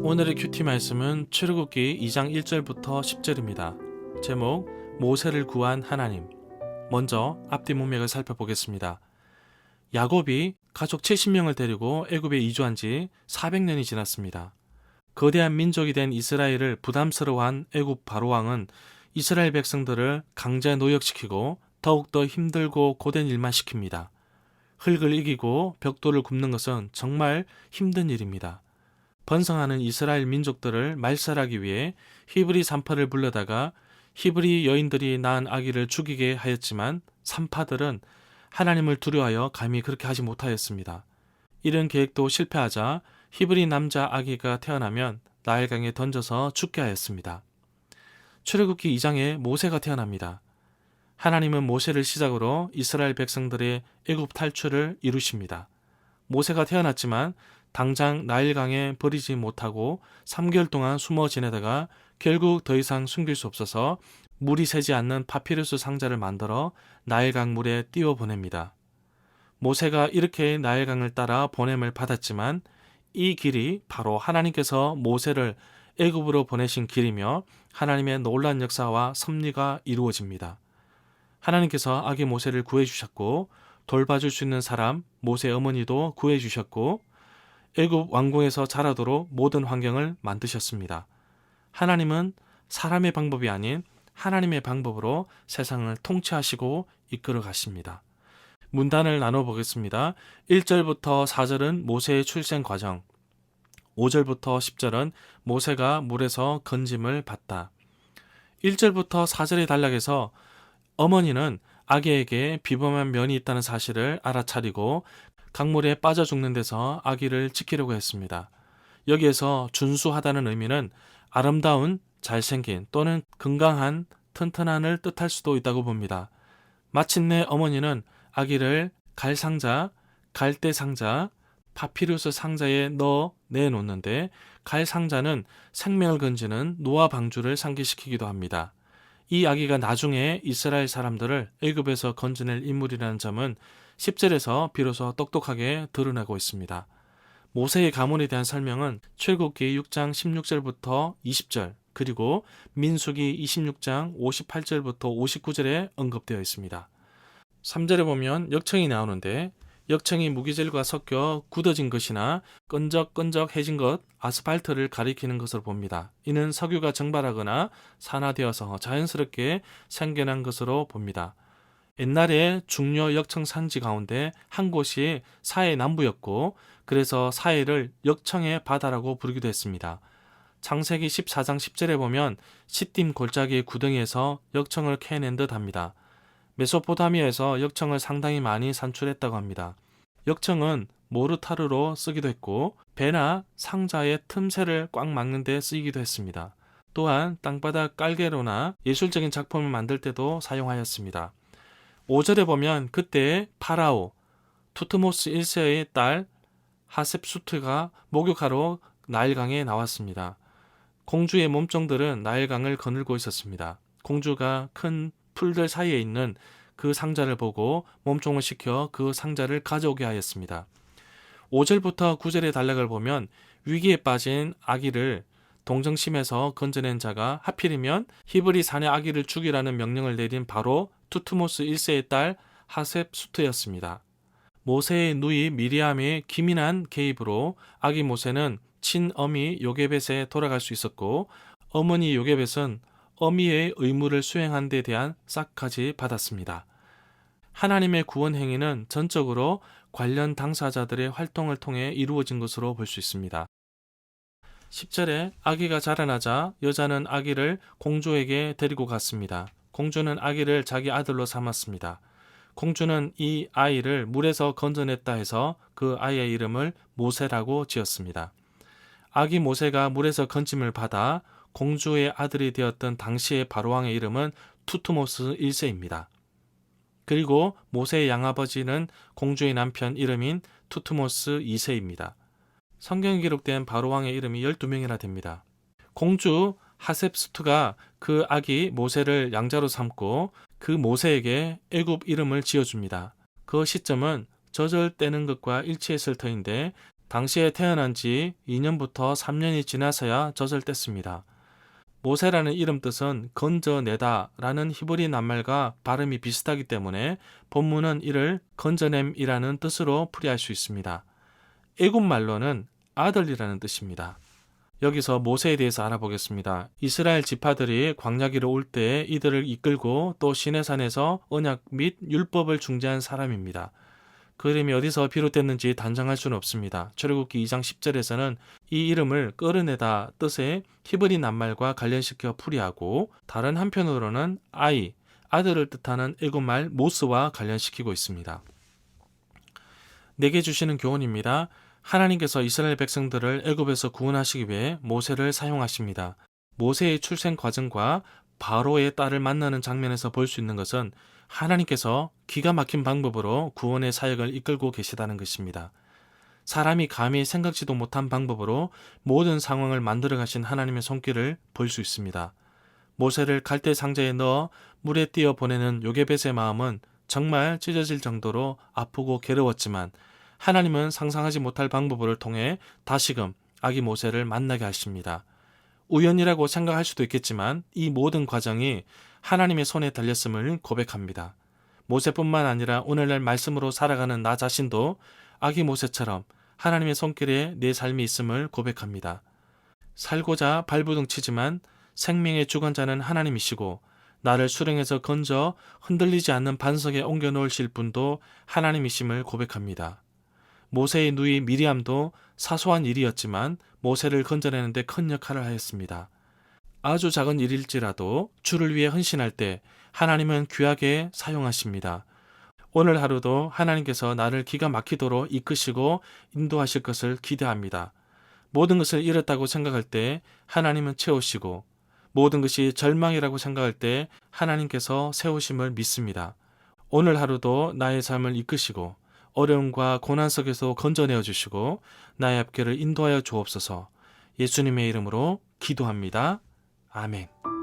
오늘의 큐티 말씀은 출애굽기 2장 1절부터 10절입니다. 제목 모세를 구한 하나님. 먼저 앞뒤 문맥을 살펴보겠습니다. 야곱이 가족 70명을 데리고 애굽에 이주한 지 400년이 지났습니다. 거대한 민족이 된 이스라엘을 부담스러워한 애굽 바로왕은 이스라엘 백성들을 강제 노역시키고 더욱더 힘들고 고된 일만 시킵니다. 흙을 이기고 벽돌을 굽는 것은 정말 힘든 일입니다. 번성하는 이스라엘 민족들을 말살하기 위해 히브리 산파를 불러다가 히브리 여인들이 낳은 아기를 죽이게 하였지만 산파들은 하나님을 두려워하여 감히 그렇게 하지 못하였습니다. 이런 계획도 실패하자 히브리 남자 아기가 태어나면 나일강에 던져서 죽게 하였습니다. 출애굽기 2장에 모세가 태어납니다. 하나님은 모세를 시작으로 이스라엘 백성들의 애굽 탈출을 이루십니다. 모세가 태어났지만 당장 나일강에 버리지 못하고 3개월 동안 숨어 지내다가 결국 더 이상 숨길 수 없어서 물이 새지 않는 파피루스 상자를 만들어 나일강 물에 띄워 보냅니다. 모세가 이렇게 나일강을 따라 보냄을 받았지만 이 길이 바로 하나님께서 모세를 애굽으로 보내신 길이며 하나님의 놀라운 역사와 섭리가 이루어집니다. 하나님께서 아기 모세를 구해주셨고 돌봐줄 수 있는 사람 모세 어머니도 구해주셨고 애굽 왕궁에서 자라도록 모든 환경을 만드셨습니다. 하나님은 사람의 방법이 아닌 하나님의 방법으로 세상을 통치하시고 이끌어 가십니다. 문단을 나눠보겠습니다. 1절부터 4절은 모세의 출생 과정, 5절부터 10절은 모세가 물에서 건짐을 받다. 1절부터 4절의 단락에서 어머니는 아기에게 비범한 면이 있다는 사실을 알아차리고 강물에 빠져 죽는 데서 아기를 지키려고 했습니다. 여기에서 준수하다는 의미는 아름다운, 잘생긴 또는 건강한, 튼튼한을 뜻할 수도 있다고 봅니다. 마침내 어머니는 아기를 갈상자, 갈대상자, 파피루스 상자에 넣어 내놓는데 갈상자는 생명을 건지는 노아 방주를 상기시키기도 합니다. 이 아기가 나중에 이스라엘 사람들을 애굽에서 건져낼 인물이라는 점은 10절에서 비로소 똑똑하게 드러나고 있습니다. 모세의 가문에 대한 설명은 출애굽기 6장 16절부터 20절 그리고 민수기 26장 58절부터 59절에 언급되어 있습니다. 3절에 보면 역청이 나오는데 역청이 무기질과 섞여 굳어진 것이나 끈적끈적해진 것, 아스팔트를 가리키는 것으로 봅니다. 이는 석유가 증발하거나 산화되어서 자연스럽게 생겨난 것으로 봅니다. 옛날에 중요 역청 산지 가운데 한 곳이 사해 남부였고 그래서 사해를 역청의 바다라고 부르기도 했습니다. 창세기 14장 10절에 보면 시딤 골짜기 구덩이에서 역청을 캐낸 듯 합니다. 메소포타미아에서 역청을 상당히 많이 산출했다고 합니다. 역청은 모르타르로 쓰기도 했고 배나 상자의 틈새를 꽉 막는 데 쓰이기도 했습니다. 또한 땅바닥 깔개로나 예술적인 작품을 만들 때도 사용하였습니다. 5절에 보면 그때 파라오 투트모스 1세의 딸 하셉수트가 목욕하러 나일강에 나왔습니다. 공주의 몸종들은 나일강을 거닐고 있었습니다. 공주가 큰 풀들 사이에 있는 그 상자를 보고 몸종을 시켜 그 상자를 가져오게 하였습니다. 5절부터 9절의 단락을 보면 위기에 빠진 아기를 동정심에서 건져낸 자가 하필이면 히브리 사내 아기를 죽이라는 명령을 내린 바로 투트모스 1세의 딸 하셉수트였습니다. 모세의 누이 미리암의 기민한 개입으로 아기 모세는 친어미 요게벳에 돌아갈 수 있었고 어머니 요게벳은 어미의 의무를 수행한 데 대한 싹까지 받았습니다. 하나님의 구원 행위는 전적으로 관련 당사자들의 활동을 통해 이루어진 것으로 볼 수 있습니다. 10절에 아기가 자라나자 여자는 아기를 공주에게 데리고 갔습니다. 공주는 아기를 자기 아들로 삼았습니다. 공주는 이 아이를 물에서 건져냈다 해서 그 아이의 이름을 모세라고 지었습니다. 아기 모세가 물에서 건짐을 받아 공주의 아들이 되었던 당시의 바로왕의 이름은 투트모스 1세입니다. 그리고 모세의 양아버지는 공주의 남편 이름인 투트모스 2세입니다. 성경에 기록된 바로왕의 이름이 12명이나 됩니다. 공주 하셉수트가 그 아기 모세를 양자로 삼고 그 모세에게 애굽 이름을 지어줍니다. 그 시점은 젖을 떼는 것과 일치했을 터인데 당시에 태어난 지 2년부터 3년이 지나서야 젖을 뗐습니다. 모세라는 이름 뜻은 건져내다 라는 히브리 낱말과 발음이 비슷하기 때문에 본문은 이를 건져냄이라는 뜻으로 풀이할 수 있습니다. 애굽 말로는 아들이라는 뜻입니다. 여기서 모세에 대해서 알아보겠습니다. 이스라엘 지파들이 광야길을 올 때 이들을 이끌고 또 시내산에서 언약 및 율법을 중재한 사람입니다. 그 이름이 어디서 비롯됐는지 단정할 수는 없습니다. 출애굽기 2장 10절에서는 이 이름을 끌어내다 뜻의 히브리 낱말과 관련시켜 풀이하고 다른 한편으로는 아들을 뜻하는 애굽말 모스와 관련시키고 있습니다. 내게 주시는 교훈입니다. 하나님께서 이스라엘 백성들을 애굽에서 구원하시기 위해 모세를 사용하십니다. 모세의 출생 과정과 바로의 딸을 만나는 장면에서 볼 수 있는 것은 하나님께서 기가 막힌 방법으로 구원의 사역을 이끌고 계시다는 것입니다. 사람이 감히 생각지도 못한 방법으로 모든 상황을 만들어 가신 하나님의 손길을 볼 수 있습니다. 모세를 갈대 상자에 넣어 물에 띄어 보내는 요게벳의 마음은 정말 찢어질 정도로 아프고 괴로웠지만 하나님은 상상하지 못할 방법을 통해 다시금 아기 모세를 만나게 하십니다. 우연이라고 생각할 수도 있겠지만 이 모든 과정이 하나님의 손에 달렸음을 고백합니다. 모세뿐만 아니라 오늘날 말씀으로 살아가는 나 자신도 아기 모세처럼 하나님의 손길에 내 삶이 있음을 고백합니다. 살고자 발부둥 치지만 생명의 주관자는 하나님이시고 나를 수령해서 건져 흔들리지 않는 반석에 옮겨 놓으실 분도 하나님이심을 고백합니다. 모세의 누이 미리암도 사소한 일이었지만 모세를 건져내는데 큰 역할을 하였습니다. 아주 작은 일일지라도 주를 위해 헌신할 때 하나님은 귀하게 사용하십니다. 오늘 하루도 하나님께서 나를 기가 막히도록 이끄시고 인도하실 것을 기대합니다. 모든 것을 잃었다고 생각할 때 하나님은 채우시고 모든 것이 절망이라고 생각할 때 하나님께서 세우심을 믿습니다. 오늘 하루도 나의 삶을 이끄시고 어려움과 고난 속에서 건져내어 주시고 나의 앞길을 인도하여 주옵소서. 예수님의 이름으로 기도합니다. 아멘.